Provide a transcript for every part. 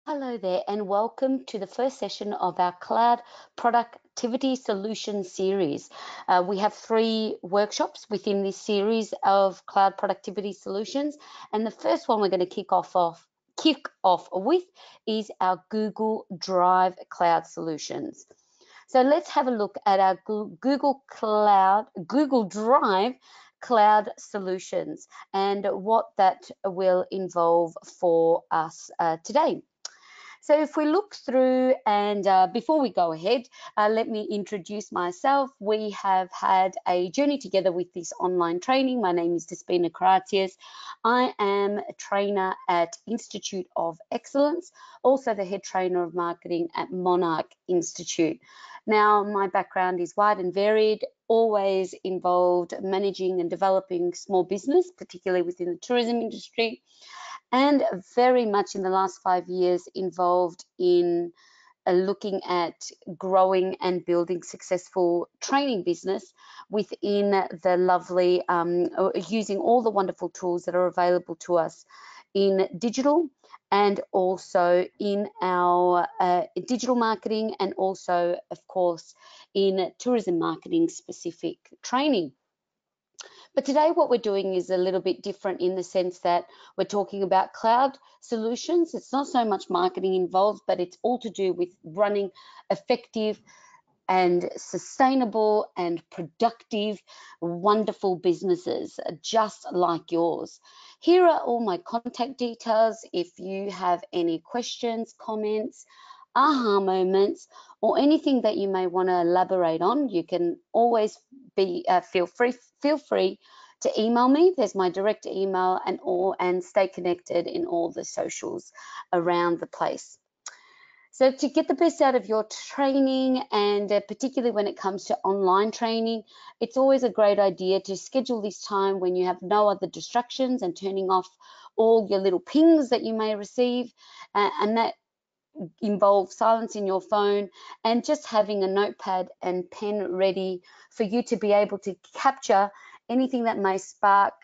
Hello there, and welcome to the first session of our Cloud Productivity Solutions series. We have three workshops within this series of Cloud Productivity Solutions, and the first one we're going to kick off with is our Google Drive Cloud Solutions. So let's have a look at our Google Drive Cloud Solutions and what that will involve for us today. So if we look through and before we go ahead, let me introduce myself. We have had a journey together with this online training. My name is Despina Kratius. I am a trainer at Institute of Excellence, also the head trainer of marketing at Monarch Institute. Now, my background is wide and varied, always involved managing and developing small business, particularly within the tourism industry, and very much in the last 5 years involved in looking at growing and building successful training business within the lovely, using all the wonderful tools that are available to us in digital and also in our digital marketing, and also, of course, in tourism marketing specific training. But today what we're doing is a little bit different in the sense that we're talking about cloud solutions. It's not so much marketing involved, but it's all to do with running effective and sustainable and productive, wonderful businesses just like yours. Here are all my contact details. If you have any questions, comments, aha moments, or anything that you may want to elaborate on, you can always feel free to email me. There's my direct email, and stay connected in all the socials around the place. So to get the best out of your training, and particularly when it comes to online training, it's always a great idea to schedule this time when you have no other distractions and turning off all your little pings that you may receive, and that involve silencing your phone and just having a notepad and pen ready for you to be able to capture anything that may spark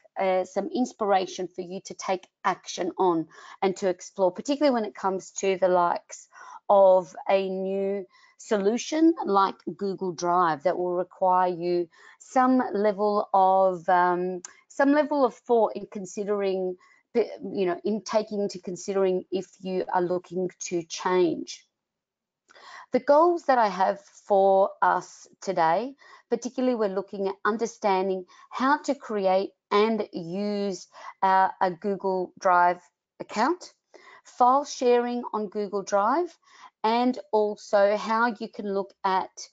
some inspiration for you to take action on and to explore, particularly when it comes to the likes of a new solution like Google Drive that will require you some level of thought in considering, in taking into considering if you are looking to change. The goals that I have for us today, particularly we're looking at understanding how to create and use a Google Drive account, file sharing on Google Drive, and also how you can look at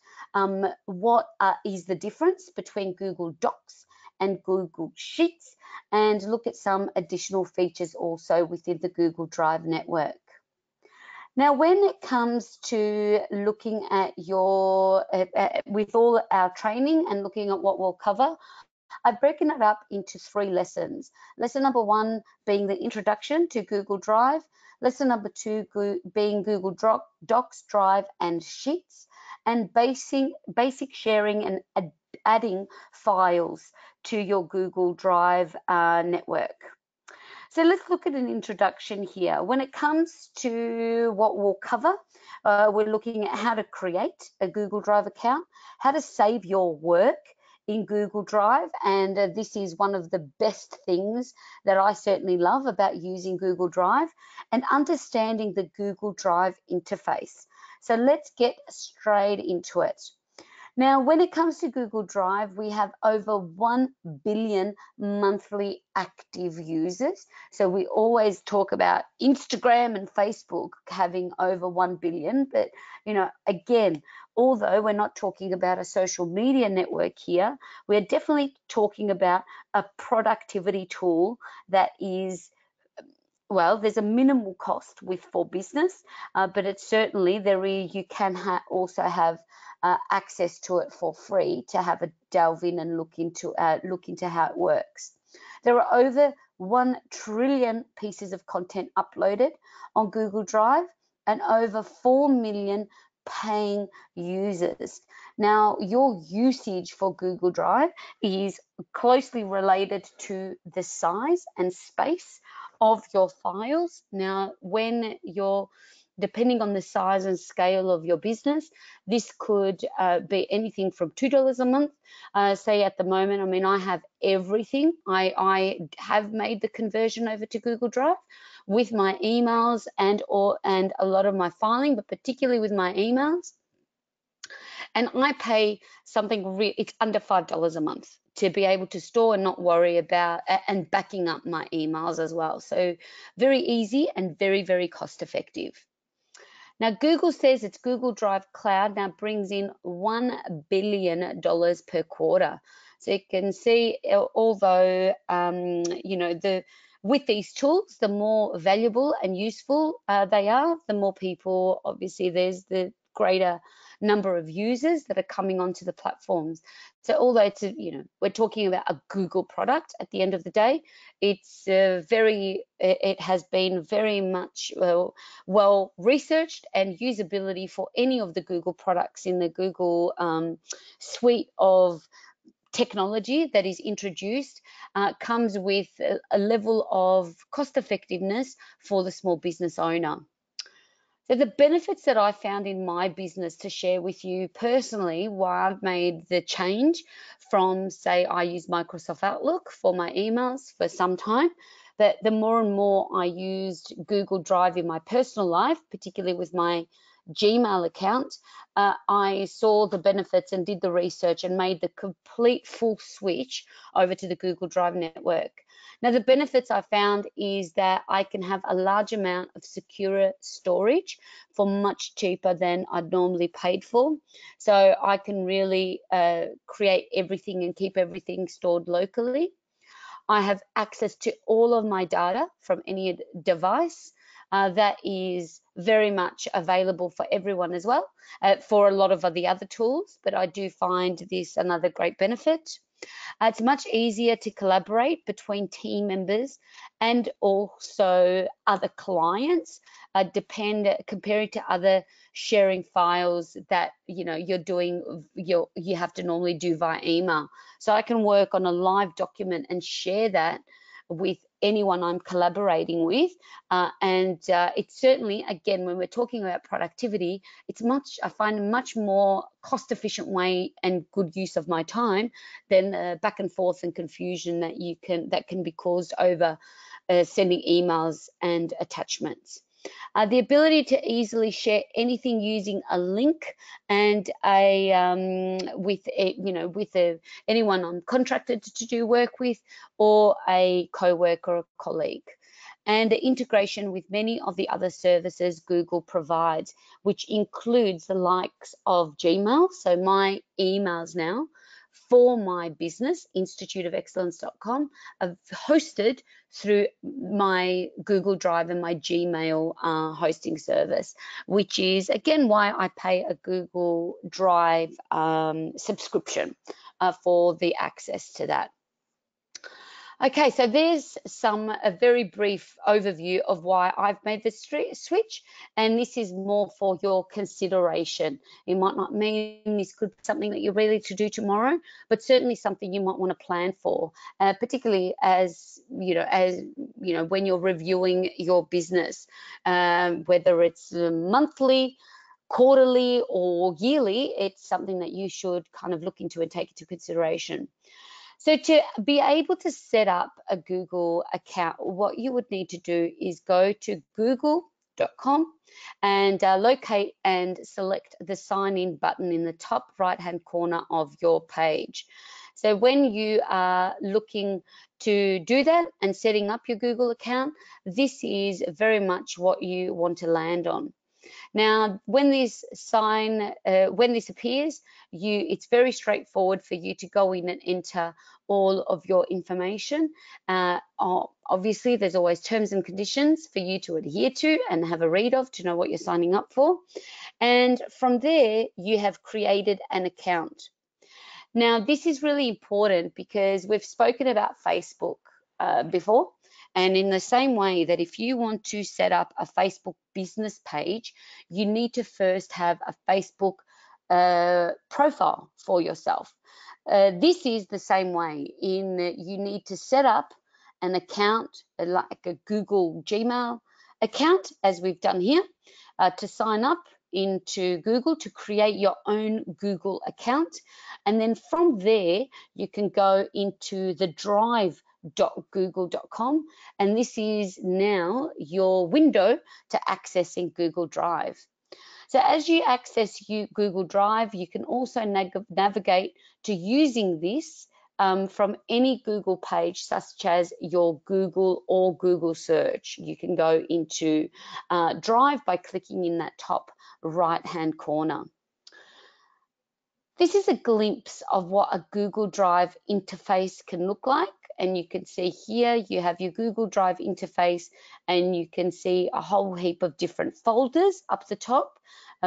what is the difference between Google Docs and Google Sheets, and look at some additional features also within the Google Drive network. Now, when it comes to looking at with all our training and looking at what we'll cover, I've broken it up into 3 lessons. Lesson number 1 being the introduction to Google Drive. Lesson number 2 being Google Docs, Drive, and Sheets, and basic sharing and adding files to your Google Drive network. So let's look at an introduction here. When it comes to what we'll cover, we're looking at how to create a Google Drive account, how to save your work in Google Drive, and this is one of the best things that I certainly love about using Google Drive, and understanding the Google Drive interface. So let's get straight into it. Now, when it comes to Google Drive, we have over 1 billion monthly active users. So we always talk about Instagram and Facebook having over 1 billion, but again, although we're not talking about a social media network here, we're definitely talking about a productivity tool that is, well, there's a minimal cost for business, but it's certainly you can also have access to it for free to have a delve in and look into how it works. There are over 1 trillion pieces of content uploaded on Google Drive and over 4 million paying users. Now, your usage for Google Drive is closely related to the size and space of your files. Now, when you're depending on the size and scale of your business. This could be anything from $2 a month. Say at the moment, I mean, I have everything. I have made the conversion over to Google Drive with my emails and a lot of my filing, but particularly with my emails. And I pay something it's under $5 a month to be able to store and not worry about and backing up my emails as well. So very easy and very, very cost effective. Now, Google says its Google Drive Cloud now brings in $1 billion per quarter. So you can see, although, you know, with these tools, the more valuable and useful they are, the more people, obviously, there's the greater number of users that are coming onto the platforms. So although it's, you know, we're talking about a Google product at the end of the day, it's it has been very much well researched, and usability for any of the Google products in the Google suite of technology that is introduced comes with a level of cost effectiveness for the small business owner. So the benefits that I found in my business to share with you personally, why I've made the change from, say, I use Microsoft Outlook for my emails for some time, that the more and more I used Google Drive in my personal life, particularly with my Gmail account, I saw the benefits and did the research and made the complete full switch over to the Google Drive network. Now, the benefits I found is that I can have a large amount of secure storage for much cheaper than I'd normally paid for. So I can really create everything and keep everything stored locally. I have access to all of my data from any device. That is very much available for everyone as well, for a lot of the other tools, but I do find this another great benefit. It's much easier to collaborate between team members and also other clients, compared to other sharing files that you're doing, you have to normally do via email. So I can work on a live document and share that with anyone I'm collaborating with, and it's certainly, again, when we're talking about productivity, I find a much more cost efficient way and good use of my time than back and forth and confusion that can be caused over sending emails and attachments. The ability to easily share anything using a link and with anyone I'm contracted to do work with, or a co-worker or colleague. And the integration with many of the other services Google provides, which includes the likes of Gmail. So my emails now for my business, instituteofexcellence.com, are hosted through my Google Drive and my Gmail hosting service, which is, again, why I pay a Google Drive subscription for the access to that. Okay, so there's a very brief overview of why I've made the switch, and this is more for your consideration. It might not mean this could be something that you're ready to do tomorrow, but certainly something you might want to plan for, particularly as when you're reviewing your business, whether it's monthly, quarterly, or yearly. It's something that you should kind of look into and take into consideration. So to be able to set up a Google account, what you would need to do is go to google.com and locate and select the sign in button in the top right hand corner of your page. So when you are looking to do that and setting up your Google account, this is very much what you want to land on. Now, when this appears, it's very straightforward for you to go in and enter all of your information. Obviously, there's always terms and conditions for you to adhere to and have a read of to know what you're signing up for. And from there, you have created an account. Now, this is really important because we've spoken about Facebook before. And in the same way that if you want to set up a Facebook business page, you need to first have a Facebook profile for yourself. This is the same way in that you need to set up an account like a Google Gmail account, as we've done here, to sign up into Google to create your own Google account. And then from there, you can go into the drive.google.com, and this is now your window to accessing Google Drive. So as you access Google Drive, you can also navigate to using this from any Google page, such as your Google or Google search. You can go into Drive by clicking in that top right-hand corner. This is a glimpse of what a Google Drive interface can look like. And you can see here you have your Google Drive interface, and you can see a whole heap of different folders up the top,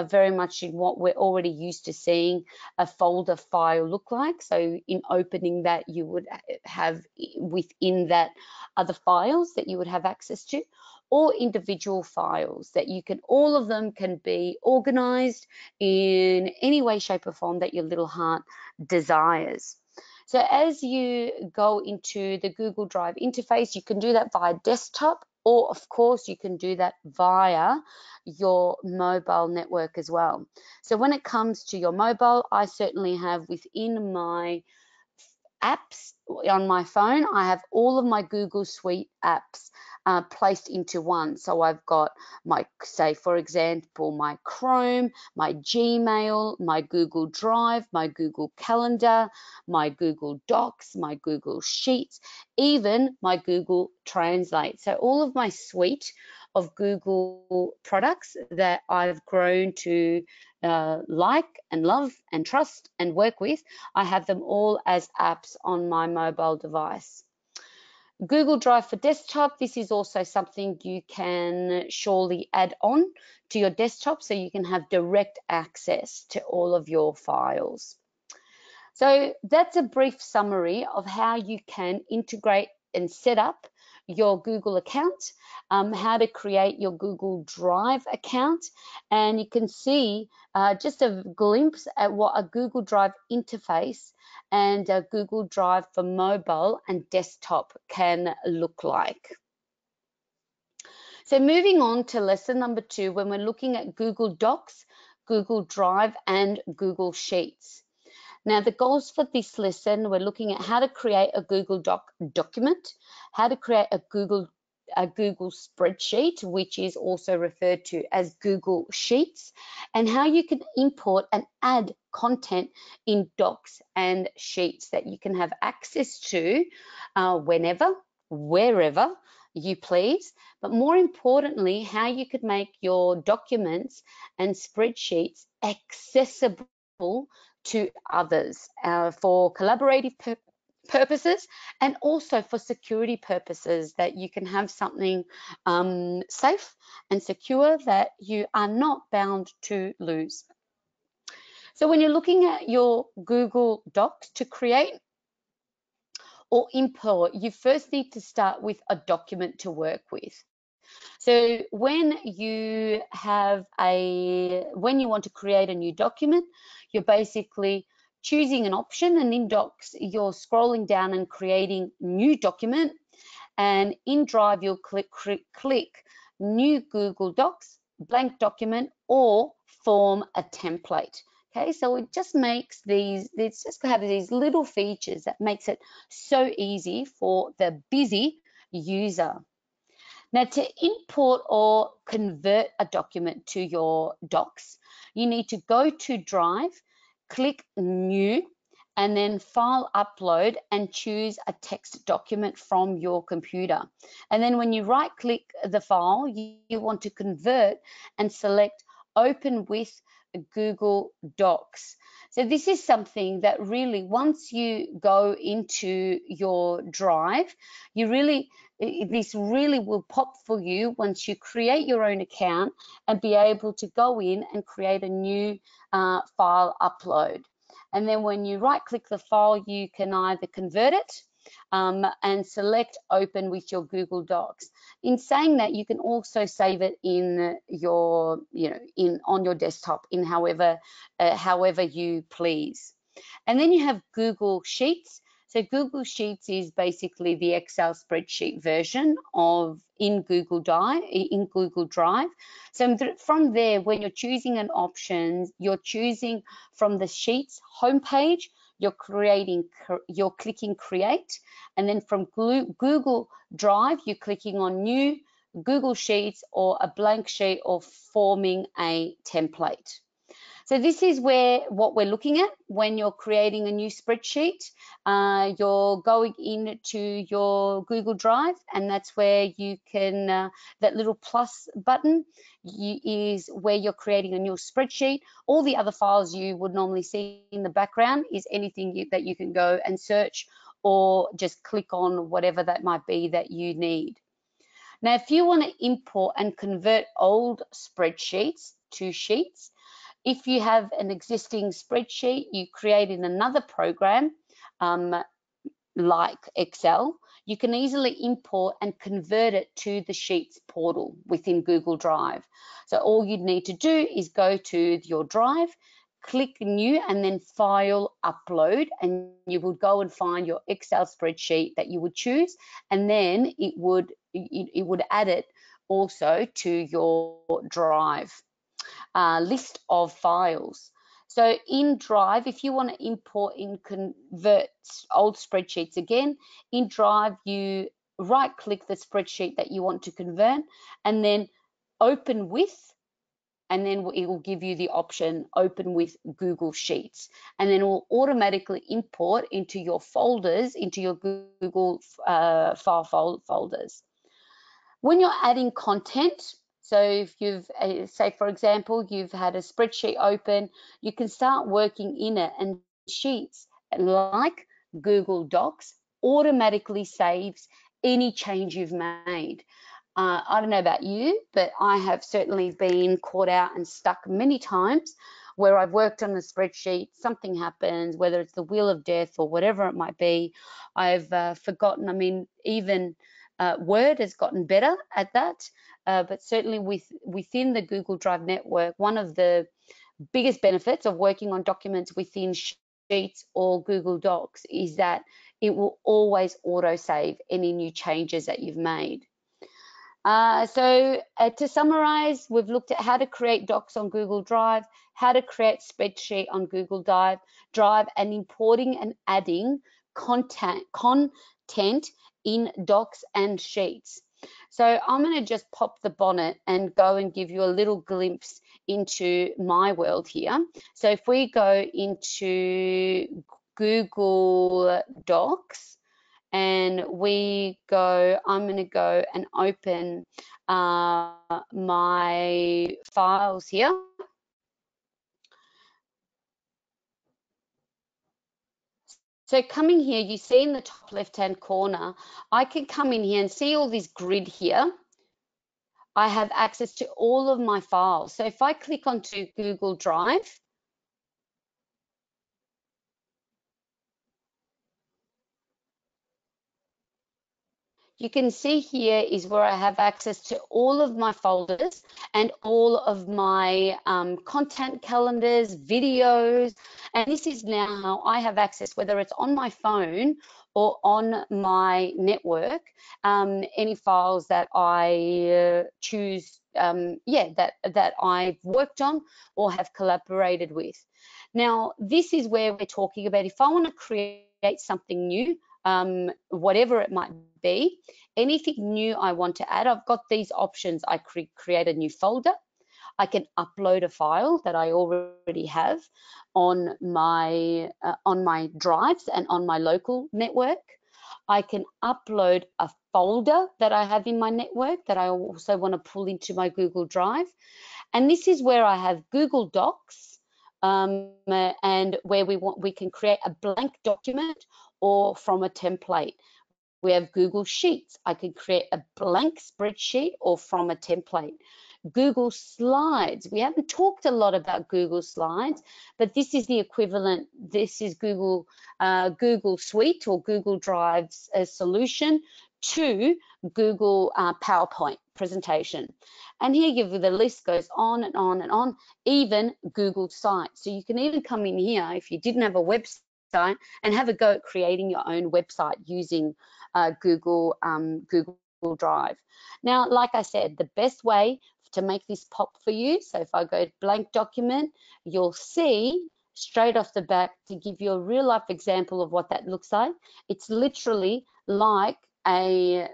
very much in what we're already used to seeing a folder file look like. So in opening that, you would have within that other files that you would have access to, or individual files that you can, all of them can be organized in any way, shape, or form that your little heart desires. So as you go into the Google Drive interface, you can do that via desktop, or of course you can do that via your mobile network as well. So when it comes to your mobile, I certainly have within my apps on my phone, I have all of my Google Suite apps placed into one. So I've got my, say for example, my Chrome, my Gmail, my Google Drive, my Google Calendar, my Google Docs, my Google Sheets, even my Google Translate. So all of my suite of Google products that I've grown to like and love and trust and work with, I have them all as apps on my mobile device. Google Drive for desktop, this is also something you can surely add on to your desktop so you can have direct access to all of your files. So that's a brief summary of how you can integrate and set up your Google account, how to create your Google Drive account, and you can see just a glimpse at what a Google Drive interface and a Google Drive for mobile and desktop can look like. So moving on to lesson number 2, when we're looking at Google Docs, Google Drive, and Google Sheets. Now, the goals for this lesson, we're looking at how to create a Google document, how to create a Google spreadsheet, which is also referred to as Google Sheets, and how you can import and add content in docs and sheets that you can have access to whenever, wherever you please, but more importantly, how you could make your documents and spreadsheets accessible to others for collaborative purposes, and also for security purposes, that you can have something safe and secure that you are not bound to lose. So when you're looking at your Google Docs to create or import, you first need to start with a document to work with. So when you want to create a new document, you're basically choosing an option, and in Docs, you're scrolling down and creating new document, and in Drive, you'll click new Google Docs, blank document, or form a template. Okay, so it just makes it's just have these little features that makes it so easy for the busy user. Now, to import or convert a document to your Docs, you need to go to Drive, click New, and then File Upload, and choose a text document from your computer. And then when you right-click the file, you want to convert and select Open with Google Docs. So this is something that really, once you go into your Drive, this really will pop for you once you create your own account and be able to go in and create a new file upload. And then when you right-click the file, you can either convert it and select Open with your Google Docs. In saying that, you can also save it in your, on your desktop in however you please. And then you have Google Sheets. So Google Sheets is basically the Excel spreadsheet version of in Google Drive. So from there, when you're choosing an option, you're choosing from the Sheets homepage, you're clicking create, and then from Google Drive, you're clicking on new Google Sheets or a blank sheet or forming a template. So this is what we're looking at when you're creating a new spreadsheet. You're going into your Google Drive, and that's where you can, that little plus button is where you're creating a new spreadsheet. All the other files you would normally see in the background is anything that you can go and search or just click on whatever that might be that you need. Now, if you want to import and convert old spreadsheets to sheets, if you have an existing spreadsheet you create in another program like Excel, you can easily import and convert it to the Sheets portal within Google Drive. So all you'd need to do is go to your Drive, click New, and then File, Upload, and you would go and find your Excel spreadsheet that you would choose, and then it would add it also to your Drive list of files. So in Drive, if you want to import and convert old spreadsheets again, in Drive, you right-click the spreadsheet that you want to convert and then open with, and then it will give you the option open with Google Sheets, and then it will automatically import into your folders, into your Google file folders. When you're adding content, so if you've, say for example, you've had a spreadsheet open, you can start working in it, and Sheets like Google Docs automatically saves any change you've made. I don't know about you, but I have certainly been caught out and stuck many times where I've worked on a spreadsheet, something happens, whether it's the wheel of death or whatever it might be, I've forgotten. I mean, even Word has gotten better at that, but certainly within the Google Drive network, one of the biggest benefits of working on documents within Sheets or Google Docs is that it will always auto-save any new changes that you've made. So to summarize, we've looked at how to create docs on Google Drive, how to create spreadsheet on Google Drive, and importing and adding content in docs and sheets. So I'm going to just pop the bonnet and go and give you a little glimpse into my world here. So if we go into Google Docs, and I'm going to go and open my files here. So coming here, you see in the top left-hand corner, I can come in here and see all this grid here. I have access to all of my files. So if I click onto Google Drive, you can see here is where I have access to all of my folders and all of my content calendars, videos, and this is now how I have access, whether it's on my phone or on my network, any files that I choose, that I've worked on or have collaborated with. Now, this is where we're talking about if I want to create something new, whatever it might be, anything new I want to add, I've got these options. I create a new folder. I can upload a file that I already have on my drives and on my local network. I can upload a folder that I have in my network that I also want to pull into my Google Drive. And this is where I have Google Docs, and where we can create a blank document or from a template. We have Google Sheets. I could create a blank spreadsheet or from a template. Google Slides. We haven't talked a lot about Google Slides, but this is the equivalent. This is Google Suite or Google Drive's solution to Google PowerPoint presentation. And here the list goes on and on and on, even Google Sites. So you can even come in here if you didn't have a website website and have a go at creating your own website using Google Drive. Now, like I said, the best way to make this pop for you, so if I go blank document, you'll see straight off the bat, to give you a real life example of what that looks like. It's literally like you're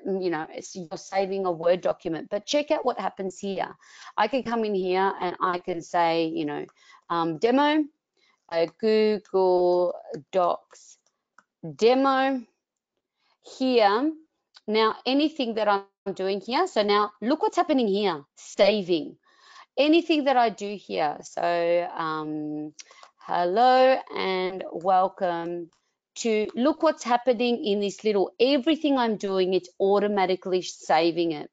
saving a Word document. But check out what happens here. I can come in here and I can say, demo, Google Docs demo here. Now, anything that I'm doing here, so now look what's happening here, saving. Anything that I do here, so hello and welcome to, look what's happening in this little, everything I'm doing, it's automatically saving it.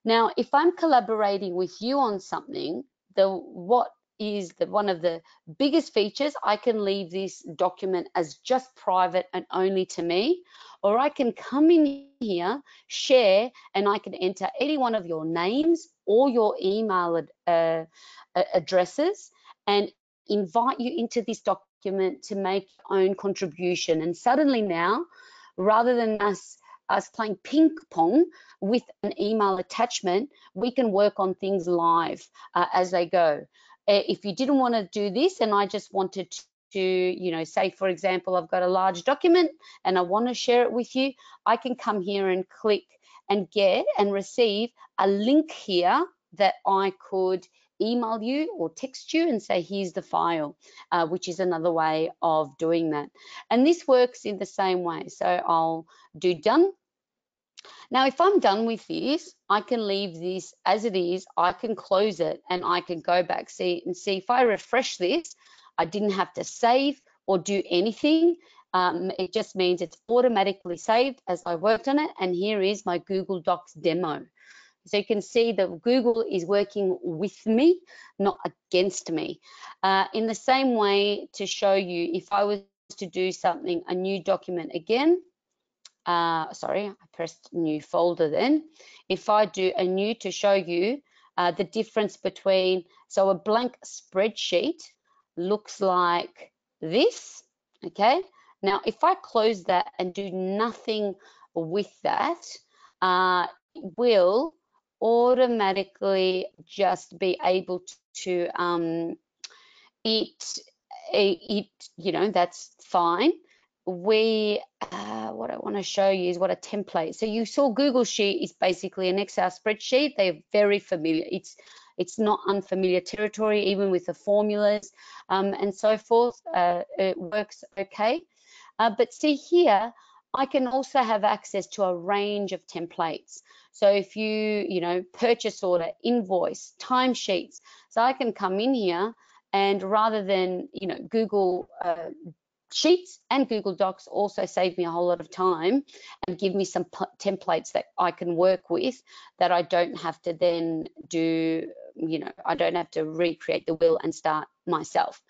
Now, if I'm collaborating with you on something, one of the biggest features, I can leave this document as just private and only to me, or I can come in here, share, and I can enter any one of your names or your email addresses and invite you into this document to make your own contribution. And suddenly now, rather than us playing ping pong with an email attachment, we can work on things live as they go. If you didn't want to do this and I just wanted to, say, for example, I've got a large document and I want to share it with you, I can come here and click and get and receive a link here that I could email you or text you and say, here's the file, which is another way of doing that. And this works in the same way. So I'll do done. Now, if I'm done with this, I can leave this as it is. I can close it and I can go back see if I refresh this, I didn't have to save or do anything. It just means it's automatically saved as I worked on it. And here is my Google Docs demo. So you can see that Google is working with me, not against me. In the same way, to show you, if I was to do something, a new document again, sorry, I pressed new folder then. If I do a new to show you the difference between, so a blank spreadsheet looks like this, okay? Now, if I close that and do nothing with that, it will automatically just be able to that's fine. What I want to show you is what a template. So you saw Google Sheet is basically an Excel spreadsheet. They're very familiar. It's not unfamiliar territory, even with the formulas and so forth. It works okay. But see here, I can also have access to a range of templates. So if you purchase order, invoice, timesheets, so I can come in here and rather than, Google Sheets and Google Docs also save me a whole lot of time and give me some templates that I can work with that I don't have to then do, I don't have to recreate the wheel and start myself.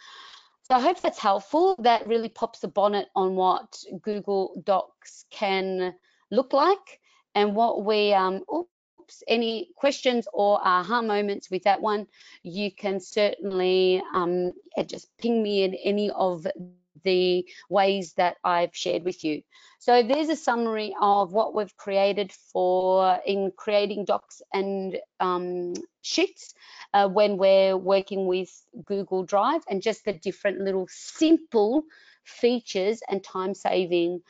So I hope that's helpful. That really pops the bonnet on what Google Docs can look like and what we, any questions or aha moments with that one, you can certainly just ping me in any of the ways that I've shared with you. So there's a summary of what we've created in creating docs and sheets when we're working with Google Drive, and just the different little simple features and time-saving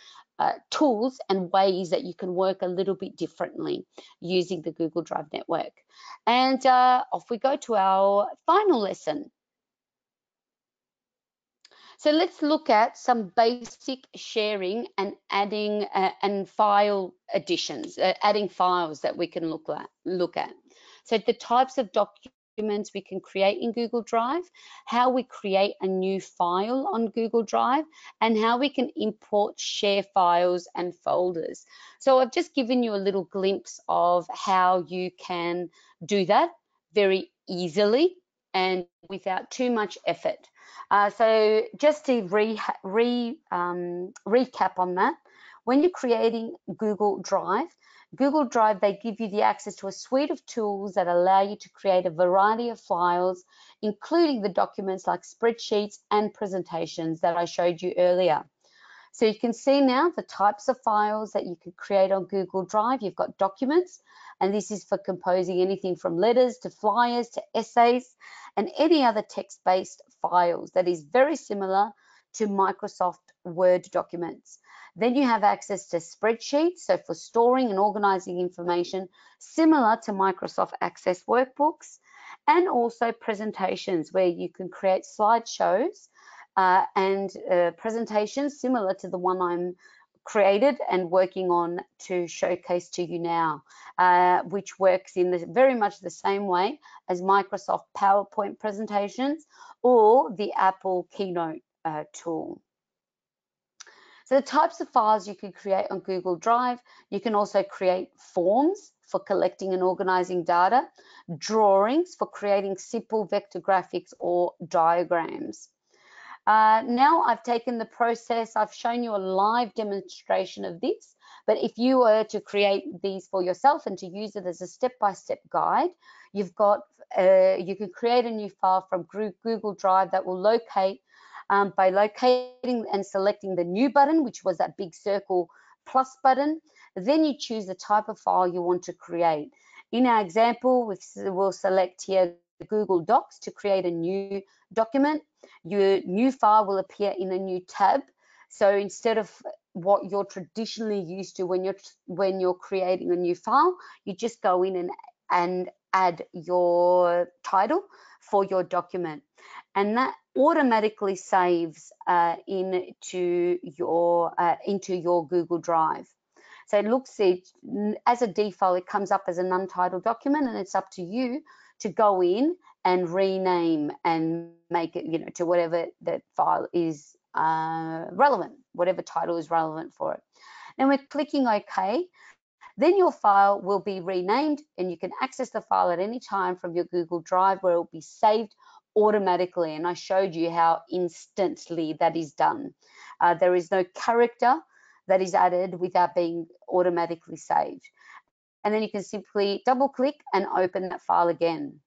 tools and ways that you can work a little bit differently using the Google Drive network. And off we go to our final lesson. So let's look at some basic sharing and adding and file additions, adding files that we can look at. So the types of documents we can create in Google Drive, how we create a new file on Google Drive, and how we can import share files and folders. So I've just given you a little glimpse of how you can do that very easily and without too much effort. So just to recap on that, when you're creating Google Drive, they give you the access to a suite of tools that allow you to create a variety of files, including the documents like spreadsheets and presentations that I showed you earlier. So you can see now the types of files that you could create on Google Drive. You've got documents, and this is for composing anything from letters to flyers to essays and any other text-based files that is very similar to Microsoft Word documents. Then you have access to spreadsheets, so for storing and organizing information similar to Microsoft Access workbooks, and also presentations where you can create slideshows and presentations similar to the one I'm created and working on to showcase to you now, which works in very much the same way as Microsoft PowerPoint presentations or the Apple Keynote tool. So the types of files you can create on Google Drive, you can also create forms for collecting and organizing data, drawings for creating simple vector graphics or diagrams. Now I've taken the process, I've shown you a live demonstration of this, but if you were to create these for yourself and to use it as a step-by-step guide, you've got, you can create a new file from Google Drive that will locate by locating and selecting the new button, which was that big circle plus button. Then you choose the type of file you want to create. In our example, we'll select here Google Docs to create a new document. Your new file will appear in a new tab. So instead of what you're traditionally used to when you're creating a new file, you just go in and add your title for your document, and that automatically saves into your Google Drive. So it looks, as a default, it comes up as an untitled document, and it's up to you to go in and rename and make it, to whatever that file is relevant, whatever title is relevant for it. Then we're clicking OK. Then your file will be renamed, and you can access the file at any time from your Google Drive, where it will be saved automatically. And I showed you how instantly that is done. There is no character that is added without being automatically saved. And then you can simply double click and open that file again.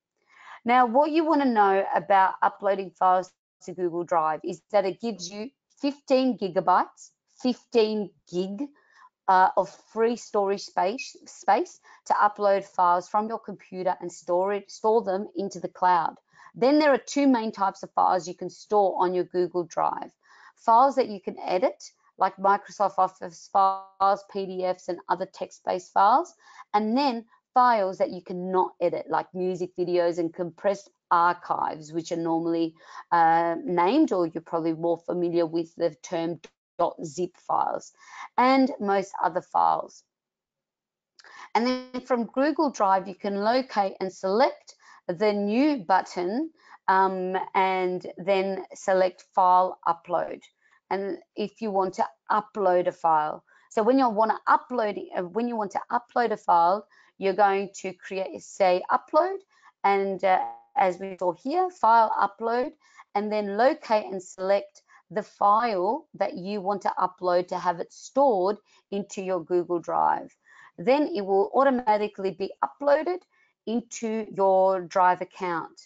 Now, what you want to know about uploading files to Google Drive is that it gives you 15 gigabytes, 15 gig of free storage space to upload files from your computer and store them into the cloud. Then there are two main types of files you can store on your Google Drive. Files that you can edit, like Microsoft Office files, PDFs, and other text-based files, and then files that you cannot edit, like music videos and compressed archives, which are normally named, or you're probably more familiar with the term .zip files, and most other files. And then from Google Drive, you can locate and select the new button and then select File Upload. And if you want to upload a file, so when you want to upload a file, you're going to say upload, and as we saw here, File Upload, and then locate and select the file that you want to upload to have it stored into your Google Drive. Then it will automatically be uploaded into your Drive account.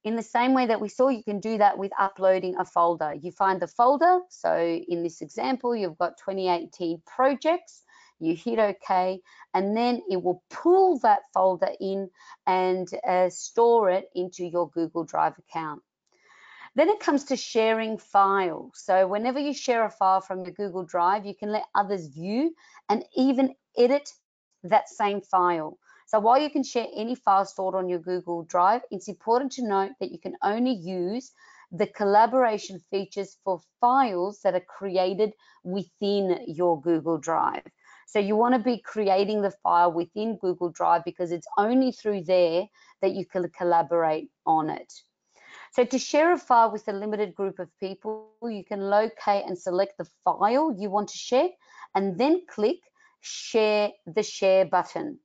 In the same way that we saw, you can do that with uploading a folder. You find the folder, so in this example, you've got 2018 projects, you hit OK, and then it will pull that folder in and store it into your Google Drive account. Then it comes to sharing files. So whenever you share a file from your Google Drive, you can let others view and even edit that same file. So while you can share any file stored on your Google Drive, it's important to note that you can only use the collaboration features for files that are created within your Google Drive. So you want to be creating the file within Google Drive, because it's only through there that you can collaborate on it. So to share a file with a limited group of people, you can locate and select the file you want to share, and then click the share button.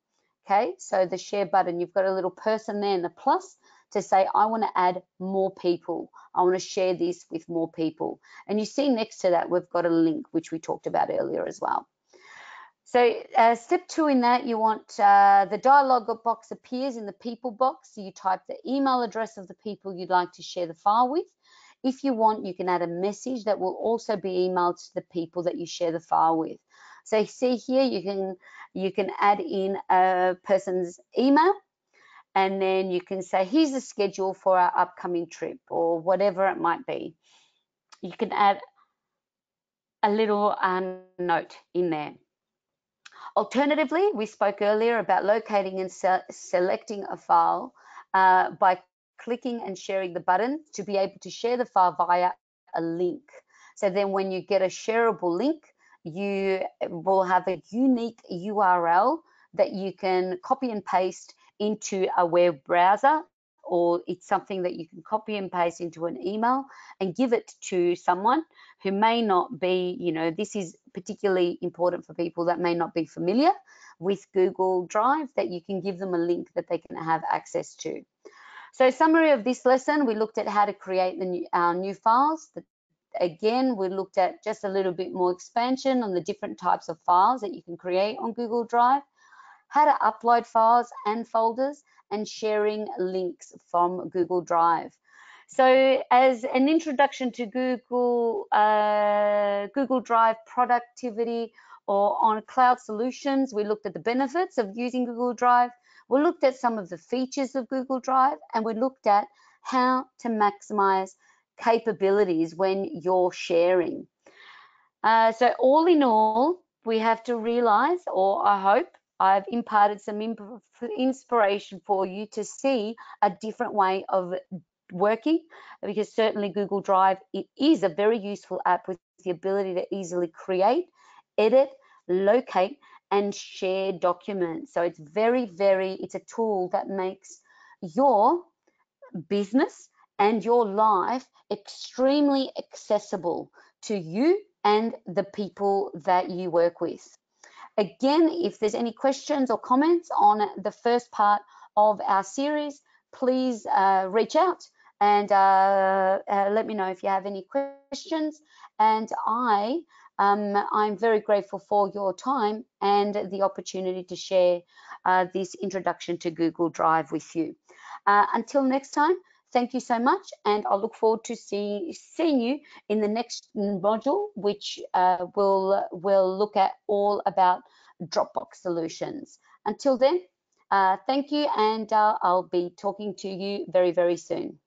Okay, so the share button, you've got a little person there and a plus to say, I want to add more people. I want to share this with more people. And you see next to that, we've got a link, which we talked about earlier as well. So step 2 in that, you want the dialog box appears in the people box. So you type the email address of the people you'd like to share the file with. If you want, you can add a message that will also be emailed to the people that you share the file with. So see here, you can add in a person's email, and then you can say, here's the schedule for our upcoming trip, or whatever it might be. You can add a little note in there. Alternatively, we spoke earlier about locating and selecting a file by clicking and sharing the button to be able to share the file via a link. So then when you get a shareable link, you will have a unique URL that you can copy and paste into a web browser, or it's something that you can copy and paste into an email and give it to someone who may not be, this is particularly important for people that may not be familiar with Google Drive, that you can give them a link that they can have access to. So summary of this lesson, we looked at how to create our new files. Again, we looked at just a little bit more expansion on the different types of files that you can create on Google Drive, how to upload files and folders, and sharing links from Google Drive. So as an introduction to Google Drive productivity or on cloud solutions, we looked at the benefits of using Google Drive. We looked at some of the features of Google Drive, and we looked at how to maximize capabilities when you're sharing. So all in all, we have to realize, or I hope I've imparted some inspiration for you to see a different way of working, because certainly Google Drive, it is a very useful app with the ability to easily create, edit, locate, and share documents. So it's it's a tool that makes your business and your life extremely accessible to you and the people that you work with. Again, if there's any questions or comments on the first part of our series, please reach out and let me know if you have any questions. And I'm very grateful for your time and the opportunity to share this introduction to Google Drive with you. Until next time, thank you so much, and I look forward to seeing you in the next module, which will look at all about Dropbox solutions. Until then, thank you, and I'll be talking to you very, very soon.